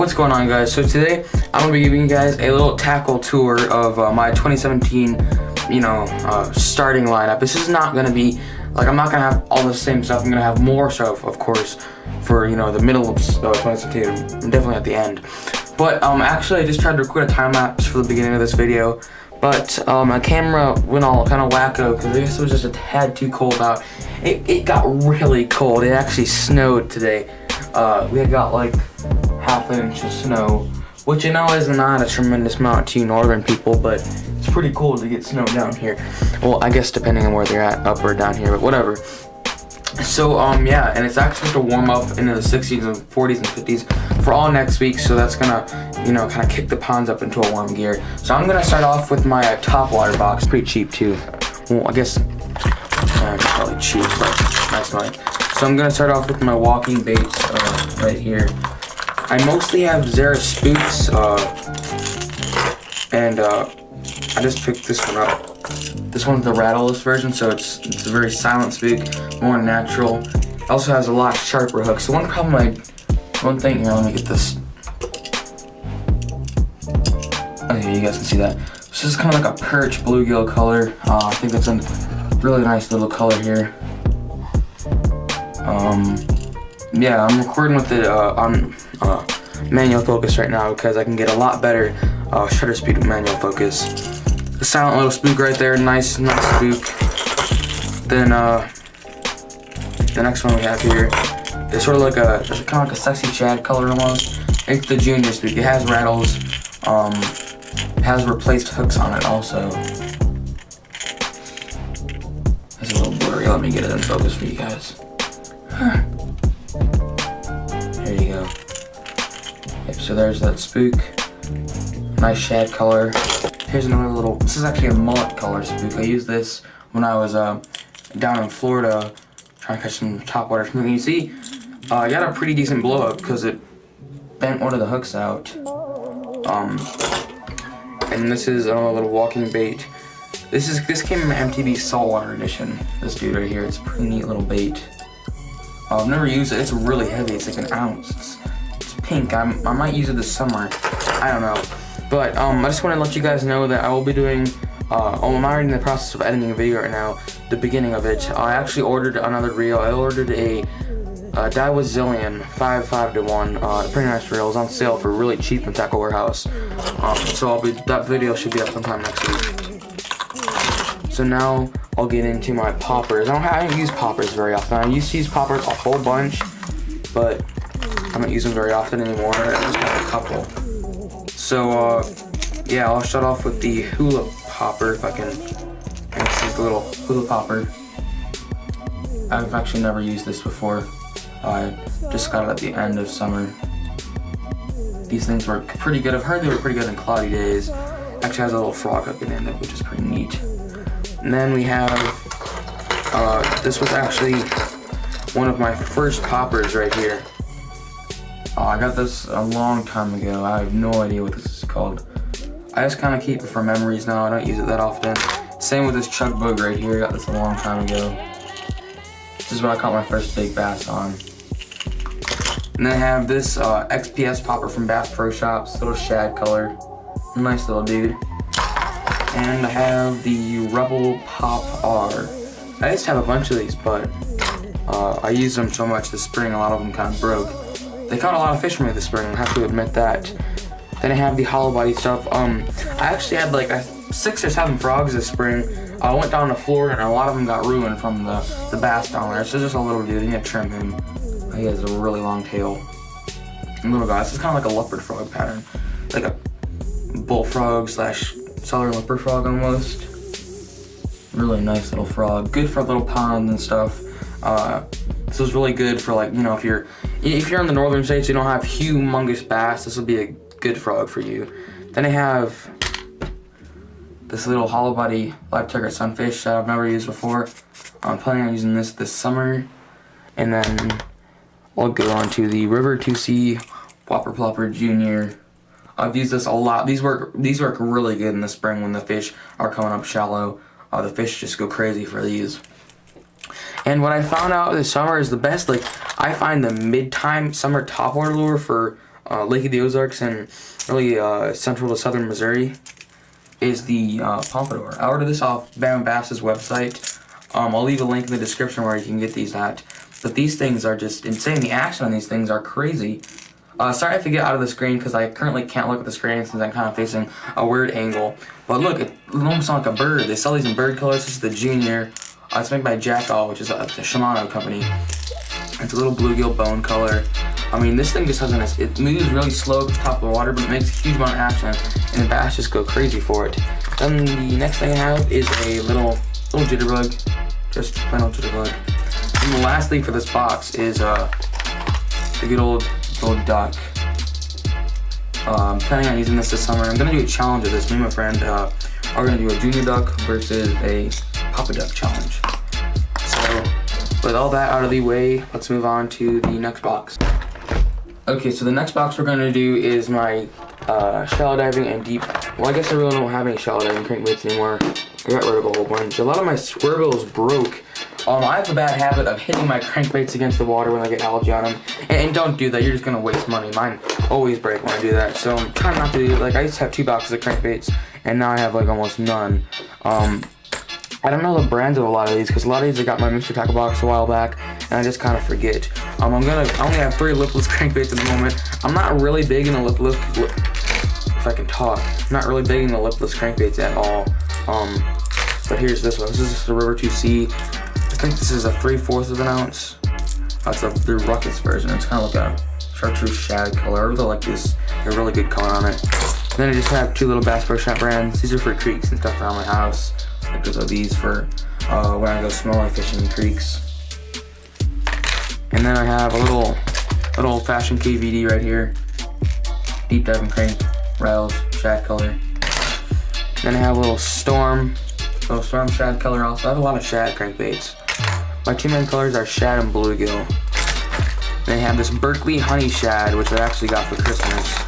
what's going on, guys? So today I'm gonna be giving you guys a little tackle tour of my 2017, starting lineup. This is not gonna be like, I'm not gonna have all the same stuff. I'm gonna have more stuff, of course, for the middle of 2017. I'm definitely at the end. But actually, I just tried to record a time lapse for the beginning of this video, but my camera went all kind of wacko because I guess it was just a tad too cold out. It got really cold. It actually snowed today. We had got like half an inch of snow, which is not a tremendous amount to you northern people, but it's pretty cool to get snow down here. Well, I guess depending on where they're at, up or down here, but whatever. So yeah, and it's actually supposed to warm up into the 60s and 40s and 50s for all next week, so that's gonna kind of kick the ponds up into a warm gear. So I'm gonna start off with my Topwater box. Pretty cheap too. Well, I guess probably cheap, but nice money. So I'm gonna start off with my walking baits right here. I mostly have Zara spooks, and I just picked this one up. This one's the rattleless version, so it's a very silent spook, more natural. It also has a lot sharper hooks. So one thing here, let me get this. Okay, you guys can see that. This is kind of like a perch bluegill color. I think that's a really nice little color here. Yeah, I'm recording with it on manual focus right now because I can get a lot better shutter speed with manual focus. The silent little spook right there, nice spook. Then the next one we have here is sort of like kind of like a sexy shad color almost. It's the junior spook. It has rattles. Has replaced hooks on it also. It's a little blurry. Let me get it in focus for you guys. There you go. Yep, so there's that spook. Nice shad color. Here's another little, this is actually a mullet color spook. I used this when I was down in Florida trying to catch some topwater. You see, you got a pretty decent blow up because it bent one of the hooks out. And this is a little walking bait. This came in my MTV Saltwater edition. This dude right here, it's a pretty neat little bait. I've never used it. It's really heavy. It's like an ounce. It's pink. I might use it this summer. I don't know. But I just want to let you guys know that I will be doing. I'm already in the process of editing a video right now. The beginning of it. I actually ordered another reel. I ordered a Daiwa Zillion 5.5-1. Pretty nice reel. It was on sale for really cheap in Tackle Warehouse. So that video should be up sometime next week. So now I'll get into my poppers. I don't use poppers very often. I used to use poppers a whole bunch, but I don't use them very often anymore. I just got a couple. So yeah, I'll start off with the hula popper if I can. It's the little hula popper. I've actually never used this before. I just got it at the end of summer. These things work pretty good. I've heard they were pretty good in cloudy days. Actually has a little frog hook in it, which is pretty neat. And then we have, this was actually one of my first poppers right here. I got this a long time ago. I have no idea what this is called. I just kind of keep it for memories now. I don't use it that often. Same with this chug bug right here. I got this a long time ago. This is what I caught my first big bass on. And then I have this XPS popper from Bass Pro Shops, little shad color. Nice little dude. And I have the Rebel Pop R. I used to have a bunch of these, but I used them so much this spring, a lot of them kind of broke. They caught a lot of fish for me this spring, I have to admit that. Then I have the hollow body stuff. I actually had like 6 or 7 frogs this spring. I went down to Florida and a lot of them got ruined from the bass down there. So just a little dude, you need to trim him. He has a really long tail. Little guy, this is kind of like a leopard frog pattern. Like a bullfrog / southern leopard frog almost. Really nice little frog. Good for little ponds and stuff. This is really good for, like, if you're in the northern states, you don't have humongous bass, this will be a good frog for you. Then I have this little hollow body live tiger sunfish that I've never used before. I'm planning on using this summer. And then I'll go on to the River 2C Whopper Plopper Junior. I've used this a lot. These work really good in the spring when the fish are coming up shallow. The fish just go crazy for these. And what I found out this summer is the best, like, I find the mid-time summer topwater lure for Lake of the Ozarks and really central to southern Missouri, is the pompadour. I ordered this off Bam Bass's website. I'll leave a link in the description where you can get these at. But these things are just insane. The action on these things are crazy. Sorry I have to get out of the screen because I currently can't look at the screen since I'm kind of facing a weird angle. But look, it almost looks like a bird. They sell these in bird colors. This is the Junior. It's made by Jackall, which is a Shimano company. It's a little bluegill bone color. I mean, this thing just has it moves really slow at the top of the water, but it makes a huge amount of action, and the bass just go crazy for it. Then the next thing I have is a little jitterbug, just plain old jitterbug. And lastly for this box is the good old duck. I'm planning on using this summer. I'm gonna do a challenge of this. Me and my friend are gonna do a junior duck versus a papa duck challenge. So with all that out of the way, let's move on to the next box. Okay, so the next box we're gonna do is my shallow diving and deep. Well, I guess I really don't have any shallow diving crankbaits anymore. I got rid of a whole bunch. A lot of my squirrels broke. I have a bad habit of hitting my crankbaits against the water when I get algae on them. And don't do that, you're just gonna waste money. Mine always break when I do that. So I'm trying not to do, like, I used to have 2 boxes of crankbaits, and now I have like almost none. I don't know the brands of a lot of these, because a lot of these I got my mystery tackle box a while back, and I just kind of forget. I only have 3 lipless crankbaits at the moment. I'm not really big in the if I can talk, I'm not really big in the lipless crankbaits at all. But here's this one. This is the River 2C. I think this is a 3/4 of an ounce. That's the Ruckus version. It's kind of like a chartreuse shad color. I really like this. A really good color on it. And then I just have 2 little Bass Pro Shop brands. These are for creeks and stuff around my house. Like those are these for when I go smaller fishing in creeks. And then I have a little old-fashioned KVD right here. Deep diving crank rails, shad color. Then I have a little storm shad color also. I have a lot of shad crankbaits. My 2 main colors are shad and bluegill. Then I have this Berkeley honey shad, which I actually got for Christmas.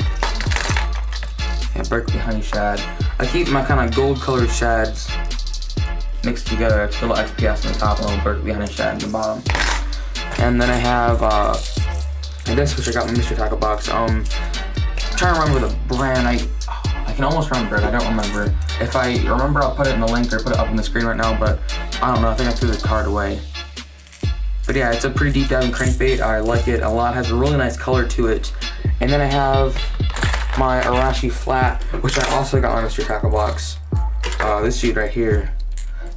Yeah, Berkeley honey shad. I keep my kind of gold colored shads mixed together. It's a little XPS on the top and a little Berkeley honey shad on the bottom. And then I have this, which I got in the mystery tackle box. I'm trying to remember the brand. I can almost remember it. I don't remember. If I remember, I'll put it in the link or put it up on the screen right now, but I don't know. I think I threw the card away. But yeah, it's a pretty deep diving crankbait. I like it a lot. It has a really nice color to it. And then I have my Arashi flat, which I also got in my mystery tackle box. This dude right here.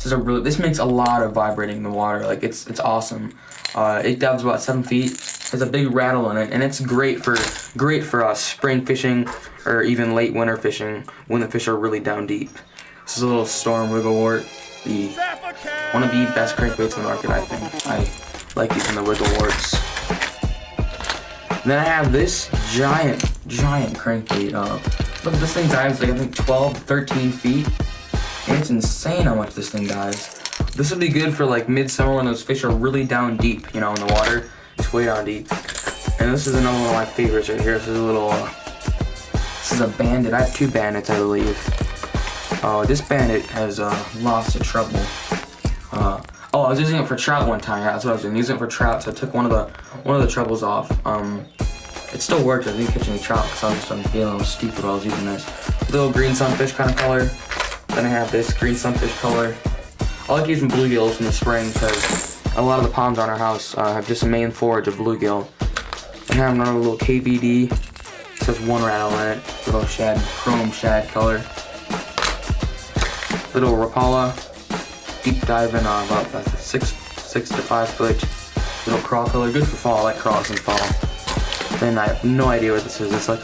This makes a lot of vibrating in the water. Like it's awesome. It dives about 7 feet. There's a big rattle in it, and it's great for spring fishing or even late winter fishing when the fish are really down deep. This is a little Storm Wigglewort, one of the best crankbaits in the market, I think. I like using the Wiggleworts. Then I have this giant crankbait. Look, this thing dives like I think 12, 13 feet. And it's insane how much this thing dives. This would be good for like midsummer when those fish are really down deep, you know, in the water. It's way down deep. And this is another one of my favorites right here. This is a little, this is a bandit. I have 2 bandits, I believe. This bandit has lots of trouble. I was using it for trout one time. Yeah, that's what I was doing. Using it for trout, so I took one of the trebles off. It still worked. I didn't catch any trout because I was just feeling a little stupid while I was using this. Little green sunfish kind of color. Then I have this green sunfish color. I like using bluegills in the spring because a lot of the ponds on our house have just a main forage of bluegill. And I have another little KVD. It says 1 rattle in it. Little shad, chrome shad color. Little Rapala. Deep diving about 6 to 5 foot. Little craw color. Good for fall. I like craws in fall. Then I have no idea what this is. It's like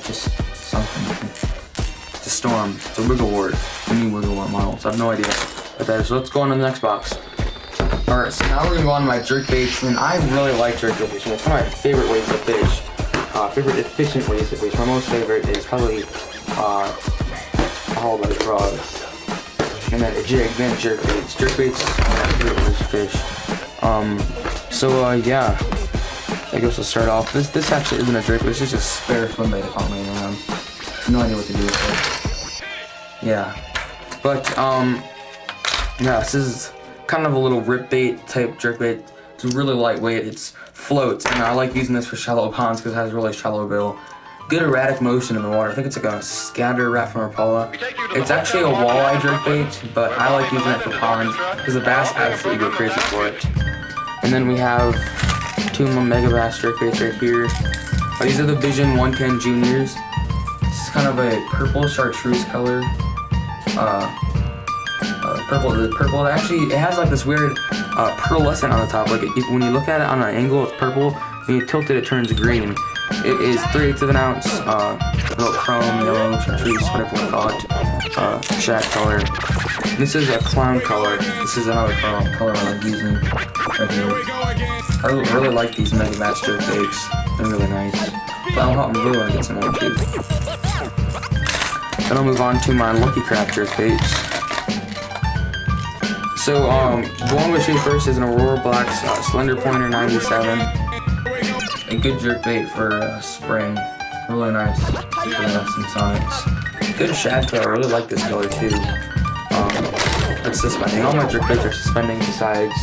just something. It's a Storm. It's a Wigglewort. A new Wigglewort model. So I have no idea what that is. So let's go on to the next box. Alright, so now we're gonna go on to my jerkbaits, and I really like jerkbait fishing. It's one of my favorite ways to fish. Favorite efficient ways to fish. My most favorite is probably haul by frogs. And then a jig, then jerkbaits. Jerkbaits are my favorite ways to fish. Yeah. I guess we'll start off. This actually isn't a jerkbait, it's just a spare swim bait I found laying around. No idea what to do with it. Yeah. But yeah, this is kind of a little rip bait type jerkbait. It's really lightweight. It's floats, and I like using this for shallow ponds because it has really shallow bill. Good erratic motion in the water. I think it's like a scatter rat from Rapala. It's actually a walleye jerkbait, but I like using it for ponds because the bass absolutely go crazy for it. And then we have 2 Mega Bass jerkbaits right here. These are the Vision 110 Juniors. This is kind of a purple chartreuse color. Purple. Actually, it has like this weird pearlescent on the top. Like when you look at it on an angle, it's purple. When you tilt it, it turns green. It is 3/8 of an ounce. Little chrome, yellow, chartreuse, whatever you call it. Shad color. This is a clown color. This is another color I like using right here. I really like these Mega Bass jerkbaits. They're really nice. But I'm really want to get some more too. Then I'll move on to my Lucky Craft jerkbaits. So, the one we'll shoot first is an Aurora Black's Slender Pointer 97. A good jerkbait for spring. Really nice. Fluorescence on it. Good shad color. I really like this color too. It's suspending. All my jerkbaits are suspending besides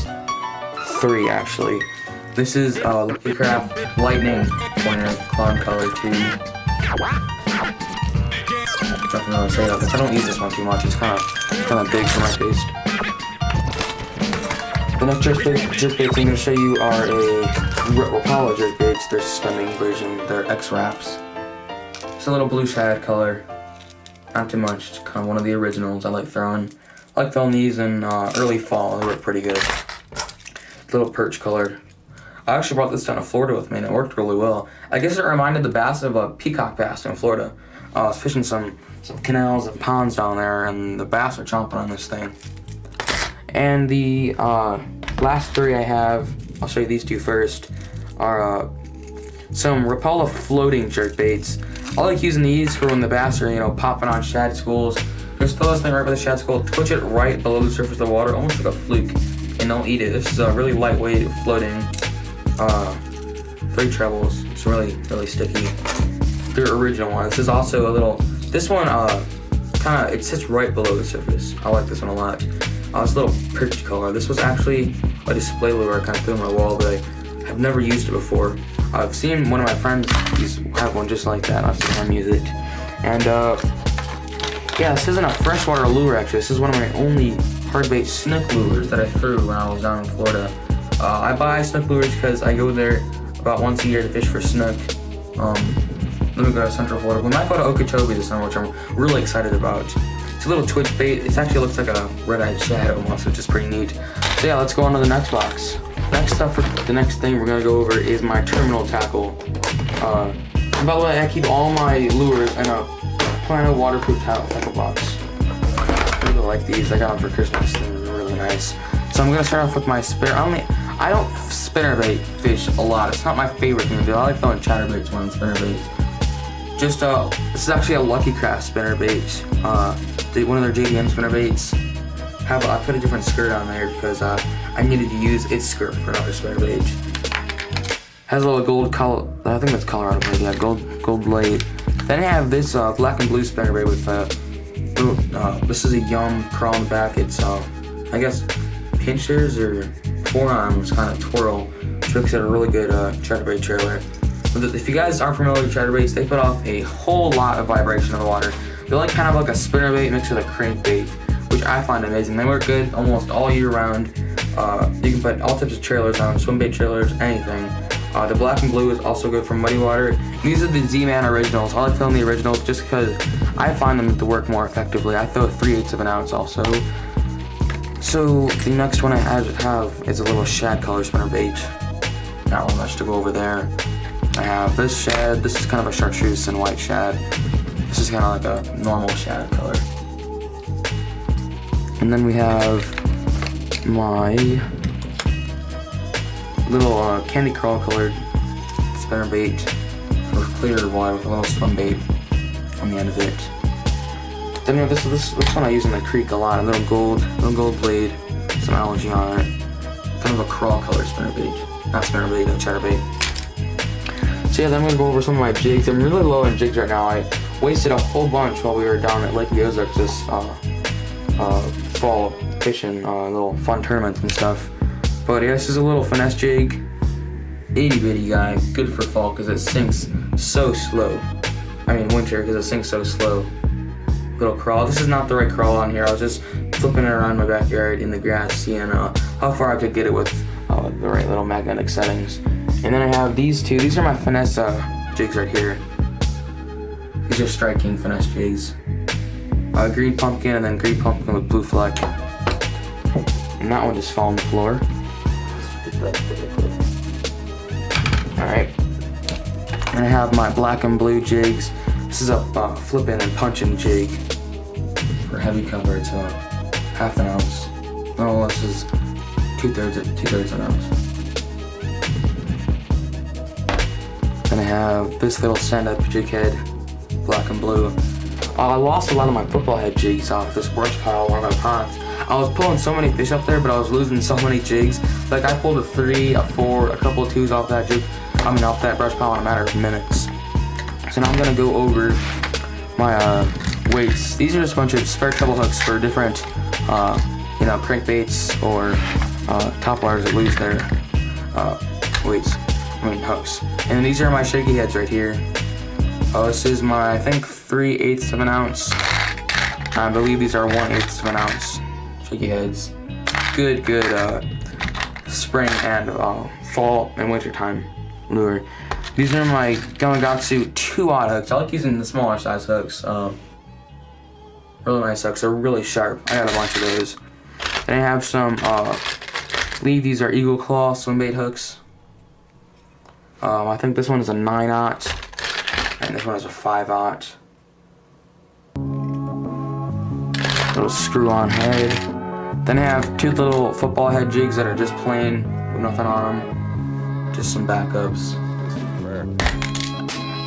3 actually. This is Lucky Craft Lightning Pointer Clown color too. Nothing really to say about this. I don't use this one too much. It's kind of big for my taste. The next jerkbaits I'm going to show you are a Rapala jerkbaits. They're suspending version. They're X-Wraps. It's a little blue shad color. Not too much. It's kind of one of the originals. I like throwing these in early fall. They work pretty good. Little perch color. I actually brought this down to Florida with me and it worked really well. I guess it reminded the bass of a peacock bass in Florida. I was fishing some canals and ponds down there and the bass are chomping on this thing. And the last 3 I have, I'll show you these 2 first, are some Rapala floating jerkbaits. I like using these for when the bass are, popping on shad schools. Just throw this thing right by the shad school, twitch it right below the surface of the water, almost like a fluke, and they'll eat it. This is a really lightweight floating 3 trebles. It's really, really sticky. Their original one. This is also a little, this one it sits right below the surface. I like this one a lot. This little perch color. This was actually a display lure I kind of threw on my wall, but I have never used it before. I've seen one of my friends have one just like that. I've seen him use it. And yeah, this isn't a freshwater lure actually. This is one of my only hardbait snook lures that I threw when I was down in Florida. I buy snook lures because I go there about once a year to fish for snook. Then we go to Central Florida. We might go to Okeechobee this summer, which I'm really excited about. It's a little twitch bait. It actually looks like a red-eyed shad almost, which is pretty neat. So yeah, let's go on to the next box. Next up, for the next thing we're gonna go over is my terminal tackle. And by the way, I keep all my lures in a Plano waterproof tackle box. I really like these. I got them for Christmas. They're really nice. So I'm gonna start off with my spare. I don't spinnerbait fish a lot. It's not my favorite thing to do. I like throwing chatterbaits when I'm spinnerbaits. This is actually a Lucky Craft spinnerbait. One of their JDM spinnerbaits. I put a different skirt on there because I needed to use its skirt for another spinnerbait. Has a little gold color. I think that's Colorado blade. Yeah, gold blade. Then I have this black and blue spinnerbait with this is a Yum crawl in the back. It's I guess pinchers or forearms kind of twirl, which makes it a really good chatterbait trailer. If you guys aren't familiar with chatterbaits, they put off a whole lot of vibration in the water. They're like kind of like a spinnerbait mixed with a crankbait, which I find amazing. They work good almost all year round. You can put all types of trailers on them, swim bait trailers, anything. The black and blue is also good for muddy water. These are the Z-Man originals. I like throwing the originals just because I find them to work more effectively. I throw 3/8 of an ounce also. So the next one I have is a little shad color spinnerbait. Not really much to go over there. I have this shad. This is kind of a chartreuse and white shad. This is kind of like a normal shad color. And then we have my little candy crawl colored spinnerbait for clear water with a little swim bait on the end of it. Then we have this one I use in the creek a lot. A little gold blade, some algae on it. Kind of a crawl color spinnerbait. Not spinnerbait, a chatterbait. So yeah, then I'm gonna go over some of my jigs. I'm really low on jigs right now. I wasted a whole bunch while we were down at Lake Ozarks this fall fishing, little fun tournaments and stuff. But yeah, this is a little finesse jig. Itty bitty guy, good for fall because it sinks so slow. I mean winter because it sinks so slow. Little crawl. This is not the right crawl on here. I was just flipping it around my backyard in the grass, seeing how far I could get it with the right little magnetic settings. And then I have these two. These are my finesse jigs right here. These are striking finesse jigs. Green pumpkin and then green pumpkin with blue fleck. And that one just fell on the floor. Alright. And I have my black and blue jigs. This is a flipping and punching jig for heavy cover. It's half an ounce. No, this is two-thirds an ounce. Then I have this little stand-up jig head, black and blue. I lost a lot of my football head jigs off the sports pile, one of my ponds. I was pulling so many fish up there, but I was losing so many jigs. Like I pulled a 3, a 4, a couple of 2s off that jig. Off that brush pile in a matter of minutes. So now I'm gonna go over my weights. These are just a bunch of spare treble hooks for different, crankbaits or topwaters that lose their hooks. And these are my shaky heads right here. This is my, I think, 3/8 of an ounce. I believe these are 1/8 of an ounce shaky heads. Good spring and fall and winter time lure. These are my Gamakatsu 2/0 hooks. I like using the smaller size hooks. Really nice hooks. They're really sharp. I got a bunch of those. Then I have some these are Eagle Claw swim bait hooks. I think this one is a 9/0 and this one is a 5/0. Little screw-on head. Then I have 2 little football head jigs that are just plain with nothing on them. Just some backups.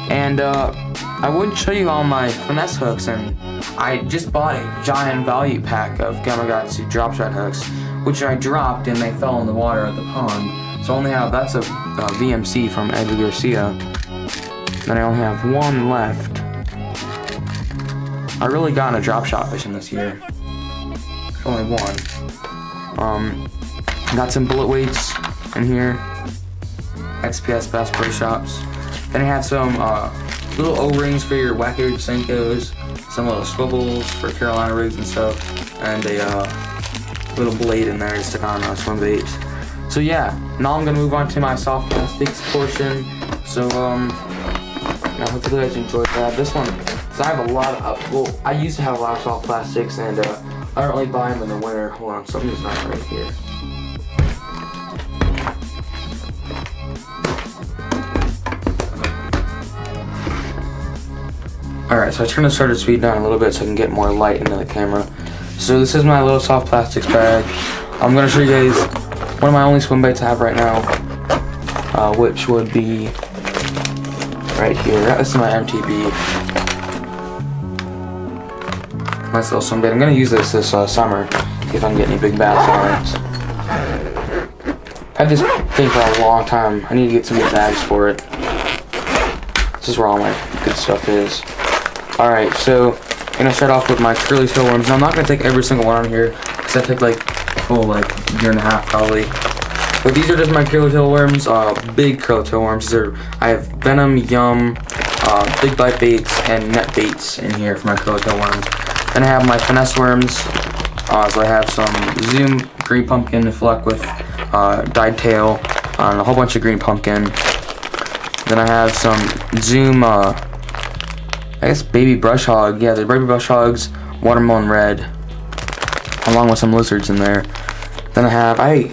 And I wouldn't show you all my finesse hooks, and I just bought a giant value pack of Gamakatsu drop shot hooks, which I dropped and they fell in the water at the pond. So I only have, that's a VMC from Edward Garcia. Then I only have 1 left. I really got into drop shot fishing this year. Only 1. Got some bullet weights in here. XPS Bass Pro Shops. Then I have some little O-rings for your whack-eared Senkos, some little swivels for Carolina rigs and stuff, and a little blade in there to stick on a swim bait. So yeah, now I'm gonna move on to my soft plastics portion. So now hopefully you guys enjoyed that. This one, so I have a lot of I used to have a lot of soft plastics, and I don't really buy them in the winter. Hold on, something's not right here. Alright, so I turned the shutter speed down a little bit so I can get more light into the camera. So this is my little soft plastics bag. I'm going to show you guys one of my only swim baits I have right now, which would be right here. This is my MTB. Nice little swim bait. I'm going to use this summer, see if I can get any big bass on it. I've had this thing for a long time. I need to get some good bags for it. This is where all my good stuff is. Alright, so I'm gonna start off with my curly tail worms. Now I'm not gonna take every single one on here, because that took like a full year and a half probably. But these are just my curly tail worms, big curly tail worms. I have venom, yum, big bite baits, and net baits in here for my curly tail worms. Then I have my finesse worms. So I have some Zoom green pumpkin fleck with dyed tail, and a whole bunch of green pumpkin. Then I have some Zoom, I guess baby brush hog. Yeah, they're baby brush hogs, watermelon red, along with some lizards in there. Then I have, I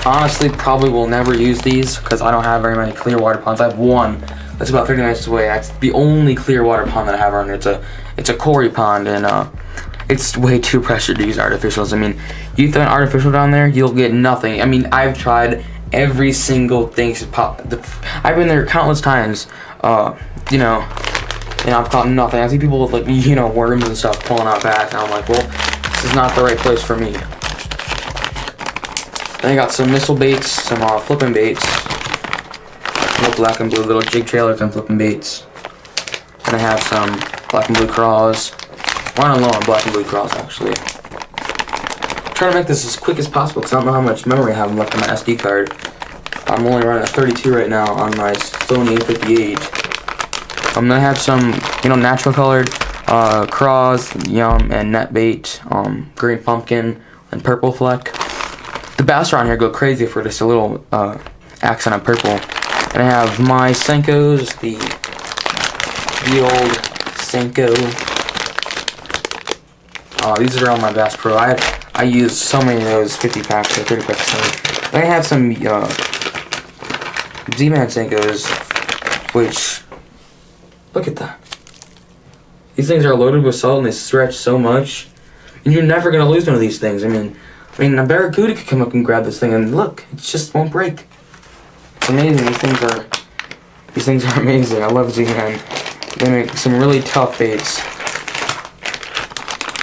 honestly probably will never use these because I don't have very many clear water ponds. I have one that's about 30 minutes away. That's the only clear water pond that I have around here. It's a quarry pond, and it's way too pressured to use artificials. I mean, you throw an artificial down there, you'll get nothing. I mean, I've tried every single thing. I've been there countless times, and I've caught nothing. I see people with worms and stuff pulling out back, and I'm like, well, this is not the right place for me. Then I got some missile baits, some flipping baits, little black and blue little jig trailers and flipping baits. And I have some black and blue craws. Running low on black and blue craws actually. trying to make this as quick as possible because I don't know how much memory I have left on my SD card. I'm only running a 32 right now on my Sony A58. I'm gonna have some, you know, natural colored craws, yum, and net bait, green pumpkin, and purple fleck. The bass around here go crazy for just a little accent of purple. And I have my Senkos, the old Senko. These are on my Bass Pro. I use so many of those 50 packs or 30 packs. Then I have some Z-Man Senkos, which, look at that. These things are loaded with salt and they stretch so much. And you're never going to lose one of these things. I mean, a barracuda could come up and grab this thing and look, it just won't break. It's amazing. These things are amazing. I love Z-Man. They make some really tough baits.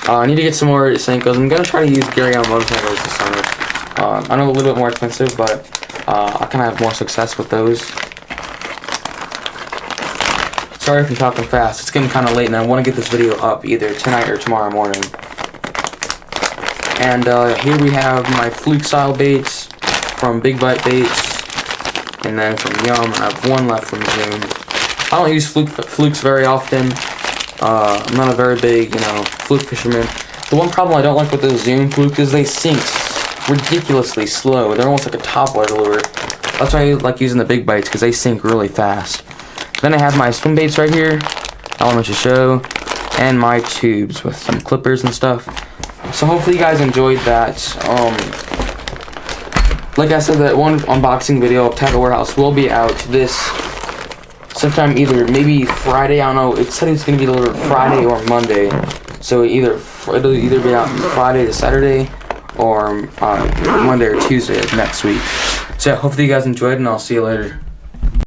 I need to get some more Senkos. I'm going to try to use Gary on motorcycles this summer. I know a little bit more expensive, but I kind of have more success with those. Sorry if I'm talking fast. It's getting kind of late and I want to get this video up either tonight or tomorrow morning. And here we have my fluke style baits from Big Bite Baits. And then from Yum, and I have one left from Zoom. I don't use flukes very often. I'm not a very big, you know, fluke fisherman. The one problem I don't like with those Zoom flukes is they sink ridiculously slow. They're almost like a topwater lure. That's why I like using the big bites, because they sink really fast. Then I have my swim baits right here, element to show, and my tubes with some clippers and stuff. So hopefully you guys enjoyed that. Like I said, that one unboxing video of Tackle Warehouse will be out this sometime, either maybe Friday. I don't know. It said it's gonna be delivered Friday or Monday, so it'll either be out Friday to Saturday or Monday or Tuesday of next week. So yeah, hopefully you guys enjoyed, and I'll see you later.